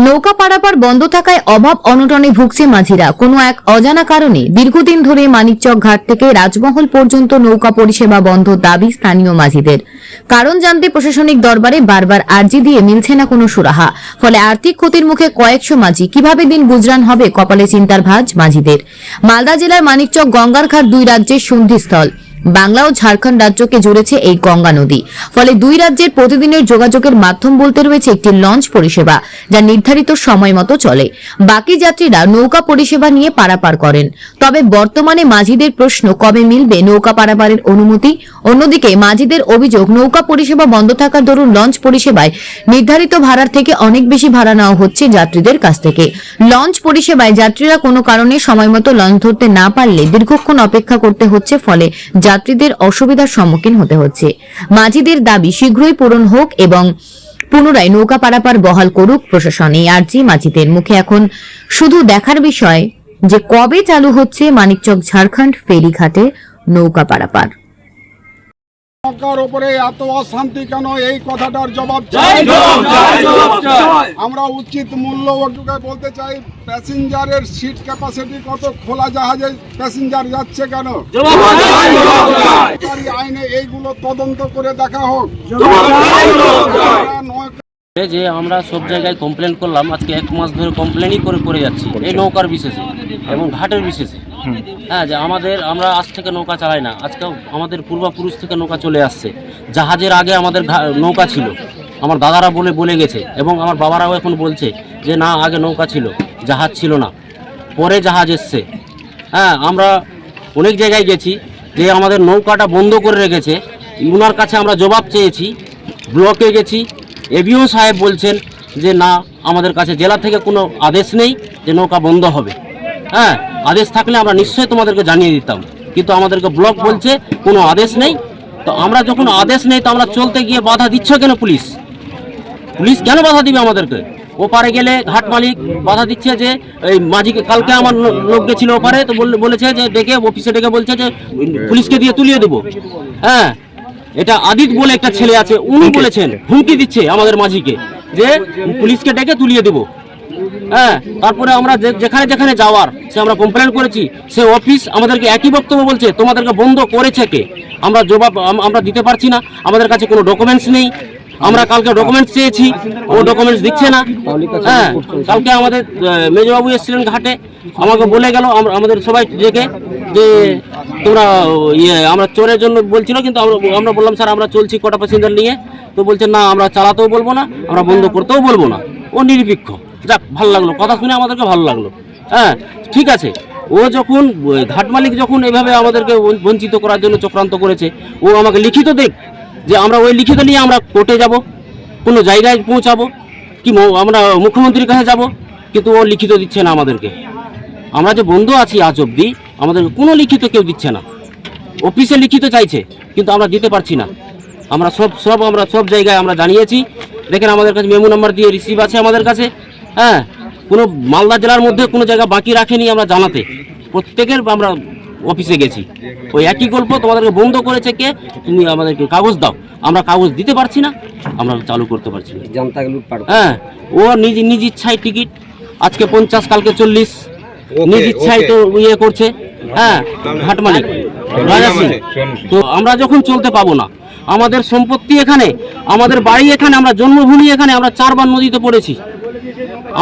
নৌকা পারাপার বন্ধ থাকায় অভাব অনটনে ভুগছে মাঝিরা। কোনো এক অজানা কারণে দীর্ঘদিন ধরে মানিকচক ঘাট থেকে রাজমহল পর্যন্ত নৌকা পরিষেবা বন্ধ দাবি স্থানীয় মাঝিদের। কারণ জানতে প্রশাসনিক দরবারে বারবার আর্জি দিয়ে মিলছে না কোনো সুরাহা। ফলে আর্থিক ক্ষতির মুখে কয়েকশো মাঝি। কিভাবে দিন গুজরান হবে, কপালে চিন্তার ভাঁজ মাঝিদের। মালদা জেলার মানিকচক গঙ্গার ঘাট দুই রাজ্যের সন্ধিস্থল। বাংলা ও ঝাড়খণ্ড রাজ্যকে জুড়েছে এই গঙ্গা নদী। ফলে দুই রাজ্যের প্রতিদিনের যোগাযোগের মাধ্যম বলতে রয়েছে একটি লঞ্চ পরিষেবা, যা নির্ধারিত সময় মতো চলে। বাকি যাত্রীরা নৌকা পরিষেবা নিয়ে পারাপার করেন। তবে বর্তমানে মাঝিদের প্রশ্ন, কবে মিলবে নৌকা পারাপারের অনুমতি? অন্যদিকে মাঝিদের অভিযোগ, নৌকা পরিষেবা বন্ধ থাকার দরুন লঞ্চ পরিষেবায় নির্ধারিত ভাড়ার থেকে অনেক বেশি ভাড়া নেওয়া হচ্ছে যাত্রীদের কাছ থেকে। লঞ্চ পরিষেবায় যাত্রীরা কোনো কারণে সময় মতো লঞ্চ ধরতে না পারলে দীর্ঘক্ষণ অপেক্ষা করতে হচ্ছে, ফলে যাত্রীদের অসুবিধার সম্মুখীন হতে হচ্ছে। মাঝিদের দাবি শীঘ্রই পূরণ হোক এবং পুনরায় নৌকা পারাপার বহাল করুক প্রশাসন। এই আর্জি মাঝিদের মুখে। এখন শুধু দেখার বিষয় যে কবে চালু হচ্ছে মানিকচক ঝাড়খণ্ড ফেরিঘাটে নৌকা পারাপার। সরকার উপরে এত অশান্তি কেন, এই কথাটার জবাব চাই। আমরা উচিত মূল্য ওটুকে বলতে চাই। প্যাসেঞ্জারের সিট ক্যাপাসিটি কত, খোলা জাহাজে প্যাসেঞ্জার যাচ্ছে কেন? সরকারি আইনে এইগুলো তদন্ত করে দেখা হোক। যে আমরা সব জায়গায় কমপ্লেন করলাম, আজকে 1 মাস ধরে কমপ্লেনই করে যাচ্ছি এই নৌকার বিশেষে এবং ঘাটের বিশেষে। হ্যাঁ, যে আমরা আজ থেকে নৌকা চালাই না, আজকে আমাদের পূর্বপুরুষ থেকে নৌকা চলে আসছে। জাহাজের আগে আমাদের নৌকা ছিল, আমার দাদারা বলে গেছে এবং আমার বাবারাও এখন বলছে যে না, আগে নৌকা ছিল, জাহাজ ছিল না, পরে জাহাজ এসছে। হ্যাঁ, আমরা অনেক জায়গায় গেছি যে আমাদের নৌকাটা বন্ধ করে রেখেছে। ওনার কাছে আমরা জবাব চেয়েছি, ব্লকে গেছি, এবিও সাহেব বলছেন যে না, আমাদের কাছে জেলা থেকে কোনো আদেশ নেই যে নৌকা বন্ধ হবে। হ্যাঁ, আদেশ থাকলে আমরা নিশ্চয়ই তোমাদেরকে জানিয়ে দিতাম, কিন্তু আমাদেরকে ব্লক বলছে কোনো আদেশ নেই। তো আমরা যখন আদেশ নেই, তো আমরা চলতে গিয়ে বাধা দিচ্ছ কেন? পুলিশ কেন বাধা দিবে আমাদেরকে? ওপারে গেলে ঘাট মালিক বাধা দিচ্ছে যে এই মাঝিকে, কালকে আমার লোক গেছিল ওপারে, তো বলেছে যে ডেকে অফিসে ডেকে বলছে যে পুলিশকে দিয়ে তুলিয়ে দেবো। হ্যাঁ, এটা আদিত বলে একটা ছেলে আছে, উনি বলেছেন, হুমকি দিচ্ছে আমাদের মাঝিকে যে পুলিশকে ডেকে তুলিয়ে দেবো। হ্যাঁ, তারপরে আমরা যেখানে যেখানে যাওয়ার সে আমরা কমপ্লেন করেছি, সে অফিস আমাদেরকে একই বক্তব্য বলছে, তোমাদেরকে বন্ধ করেছে কে? আমরা জবাব আমরা দিতে পারছি না, আমাদের কাছে কোনো ডকুমেন্টস নেই। আমরা কালকে ডকুমেন্টস চেয়েছি, ও ডকুমেন্টস দিচ্ছে না। হ্যাঁ, কালকে আমাদের মেজবাবু এসেছিলেন ঘাটে, আমাকে বলে গেল আমাদের সবাই ডেকে যে তোমরা আমরা চোরের জন্য বলছিল, কিন্তু আমরা বললাম স্যার আমরা চলছি কটা প্যাসেঞ্জার নিয়ে। তো বলছেন না, আমরা চালাতেও বলবো না, আমরা বন্ধ করতেও বলবো না। ও নিরপেক্ষ। যাক, ভালো লাগলো, কথা শুনে আমাদেরকে ভালো লাগলো। হ্যাঁ, ঠিক আছে। ও যখন ঘাট মালিক যখন এভাবে আমাদেরকে বঞ্চিত করার জন্য চক্রান্ত করেছে, ও আমাকে লিখিত দেখ, যে আমরা ওই লিখিত নিয়ে আমরা কোর্টে যাব, কোনো জায়গায় পৌঁছাবো, কি আমরা মুখ্যমন্ত্রীর কাছে যাব, কিন্তু ও লিখিত দিচ্ছে না আমাদেরকে। আমরা যে বন্ধু আছি আজ অবধি, আমাদেরকে কোনো লিখিত কেউ দিচ্ছে না। অফিসে লিখিত চাইছে, কিন্তু আমরা দিতে পারছি না। আমরা সব জায়গায় আমরা জানিয়েছি। দেখেন, আমাদের কাছে মেমো নাম্বার দিয়ে রিসিভ আছে আমাদের কাছে। হ্যাঁ, কোনো মালদা জেলার মধ্যে কোনো জায়গা বাকি রাখেনি আমরা জানাতে। প্রত্যেকের আমরা অফিসে গেছি, ওই একই গল্প, তোমাদেরকে বন্ধ করেছে কে, তুমি আমাদেরকে কাগজ দাও। আমরা কাগজ দিতে পারছি না, আমরা চালু করতে পারছি না। হ্যাঁ, ও নিজ ইচ্ছায় টিকিট, আজকে 50, কালকে 40, নিজ ইচ্ছায় তো করছে। হ্যাঁ, ঘাট মালিক রাজা সিং। তো আমরা যখন চলতে পাবো না, আমাদের সম্পত্তি এখানে, আমাদের বাড়ি এখানে, আমরা জন্মভূমি এখানে, আমরা 4 বার নদীতে পড়েছি।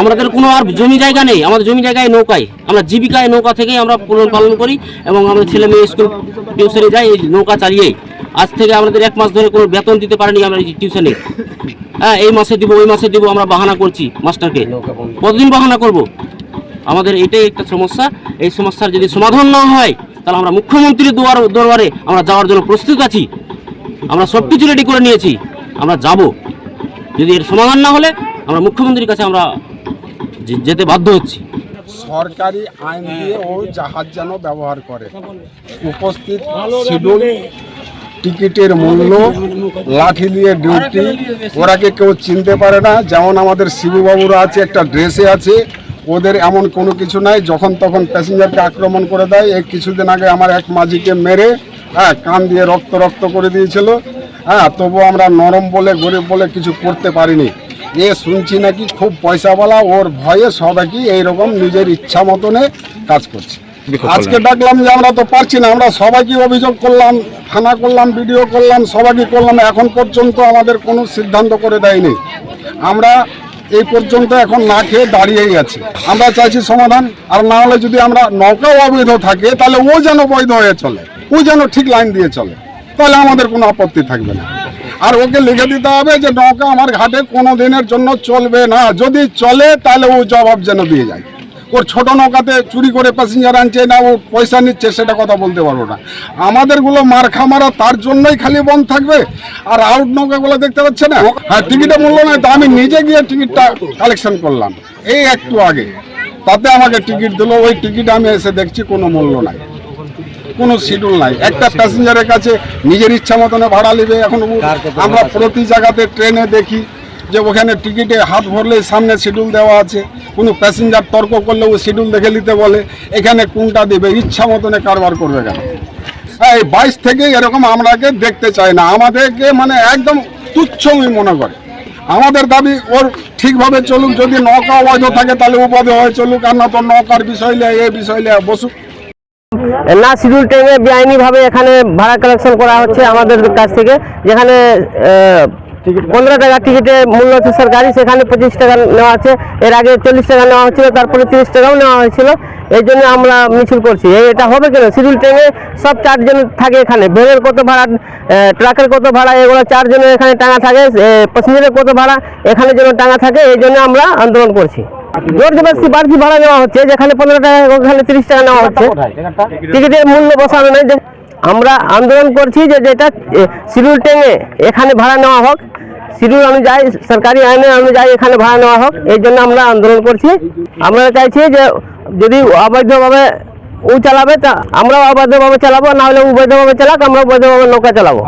আমাদের কোনো আর জমি জায়গা নেই, আমাদের জমি জায়গায় নৌকায়, আমরা জীবিকায় নৌকা থেকেই আমরা পালন করি এবং আমাদের ছেলে মেয়ে স্কুল টিউশনে যাই এই নৌকা চালিয়েই। আজ থেকে আমাদের 1 মাস ধরে কোনো বেতন দিতে পারিনি আমরা টিউশনে। হ্যাঁ, এই মাসে দিব, ওই মাসে দিব, আমরা বাহানা করছি মাস্টারকে। কতদিন বাহানা করব? আমাদের এটাই একটা সমস্যা। এই সমস্যার যদি সমাধান না হয়, তাহলে আমরা মুখ্যমন্ত্রীর দরবারে আমরা যাওয়ার জন্য প্রস্তুত আছি। আমরা সব কিছু রেডি করে নিয়েছি, আমরা যাব। যদি এর সমাধান না হলে আমরা মুখ্যমন্ত্রীর কাছে আমরা যেতে বাধ্য হচ্ছি। সরকারি আইন দিয়ে ও জাহাজ যেন ব্যবহার করে। উপস্থিত শিডিউল, টিকিটের মূল্য, লাঠি দিয়ে ডিউটি, ওরাকে কেউ চিনতে পারে না। যেমন আমাদের শিবুবাবুরা আছে, একটা ড্রেসে আছে, ওদের এমন কোনো কিছু নাই, যখন তখন প্যাসেঞ্জারকে আক্রমণ করে দেয়। এই কিছুদিন আগে আমার এক মাঝিকে মেরে, হ্যাঁ, কান দিয়ে রক্ত করে দিয়েছিল। হ্যাঁ, তবু আমরা নরম বলে, গরিব বলে কিছু করতে পারিনি। এ শুনছি নাকি খুব পয়সাওয়ালা, ওর ভয়ে সবাই কি এইরকম নিজের ইচ্ছা মতনে কাজ করছে। আজকে ডাকলাম যে আমরা তো পারছি না, আমরা সবাইকে অভিযোগ করলাম, থানা করলাম, ভিডিও করলাম, সবাইকে করলাম, এখন পর্যন্ত আমাদের কোনো সিদ্ধান্ত করে দেয়নি। আমরা এই পর্যন্ত এখন না খেয়ে দাঁড়িয়েই আছি। আমরা চাইছি সমাধান, আর না হলে যদি আমরা নৌকাও অবৈধ থাকে তাহলে ও যেন বৈধ হয়ে চলে, ও যেন ঠিক লাইন দিয়ে চলে, তাহলে আমাদের কোনো আপত্তি থাকবে না। আর ওকে লিখে দিতে হবে যে নৌকা আমার ঘাটে কোনো দিনের জন্য চলবে না, যদি চলে তাহলে ও জবাব যেন দিয়ে যায়। ওর ছোট নৌকাতে চুরি করে প্যাসেঞ্জার আনছে না, ও পয়সা নিচ্ছে, সেটা কথা বলতে পারবো না। আমাদেরগুলো মারখা মারা, তার জন্যই খালি বন্ধ থাকবে। আর আউট নৌকাগুলো দেখতে পাচ্ছে না, হ্যাঁ টিকিটের মূল্য নয়, তো আমি নিজে গিয়ে টিকিটটা কালেকশন করলাম এই একটু আগে, তাতে আমাকে টিকিট দিল, ওই টিকিট আমি এসে দেখছি কোনো মূল্য নাই, কোনো শিডিউল নাই। একটা প্যাসেঞ্জারের কাছে নিজের ইচ্ছা মতনে ভাড়া নেবে। এখন আমরা প্রতি জায়গাতে ট্রেনে দেখি যে ওখানে টিকিটে হাত ভরলে সামনে শিডিউল দেওয়া আছে, কোনো প্যাসেঞ্জার তর্ক করলে ও শিডিউল দেখে নিতে বলে, এখানে কোনটা দেবে, ইচ্ছা মতনে কারবার করবে কেন? এই 22 থেকে এরকম আমরাকে দেখতে চাই না, আমাদেরকে মানে একদম তুচ্ছই মনে করে। আমাদের দাবি ওর ঠিকভাবে চলুক, যদি নৌকা অবৈধ থাকে তাহলে উপাধি হয়ে চলুক, আর না তো নৌকার বিষয় নিয়ে এই বিষয় নিয়ে বসুক। না শিডিউল ট্রেনে বেআইনিভাবে এখানে ভাড়া কালেকশন করা হচ্ছে আমাদের কাছ থেকে, যেখানে 15 টাকা টিকিটের মূল্য হচ্ছে সরকারি, সেখানে 25 টাকা নেওয়া আছে। এর আগে 40 টাকা নেওয়া হচ্ছিল, তারপরে 30 টাকাও নেওয়া হয়েছিল। এই জন্য আমরা মিছিল করছি। এটা হবে কেন? শিডিউল ট্রেনে সব 4 জন থাকে এখানে, ভ্যানের কত ভাড়া, ট্রাকের কত ভাড়া, এগুলো 4 জনের এখানে টাঙা থাকে, প্যাসেঞ্জারের কত ভাড়া এখানে যেন টাঙা থাকে, এই জন্য আমরা আন্দোলন করছি। জোর জবরদস্তি বাড়তি ভাড়া নেওয়া হচ্ছে, যেখানে 15 টাকা ওখানে 30 টাকা নেওয়া হচ্ছে। টিকিটের মূল্য বসানো নেই। আমরা আন্দোলন করছি যে যেটা শিডিউল ট্রেনে এখানে ভাড়া নেওয়া হোক, শিডিউল অনুযায়ী, সরকারি আইনের অনুযায়ী এখানে ভাড়া নেওয়া হোক, এই জন্য আমরা আন্দোলন করছি। আমরা চাইছি যে যদি অবৈধভাবে ও চালাবে তা আমরাও অবৈধভাবে চালাবো, না হলে ও বৈধভাবে চালাক, আমরা বৈধভাবে নৌকা চালাবো।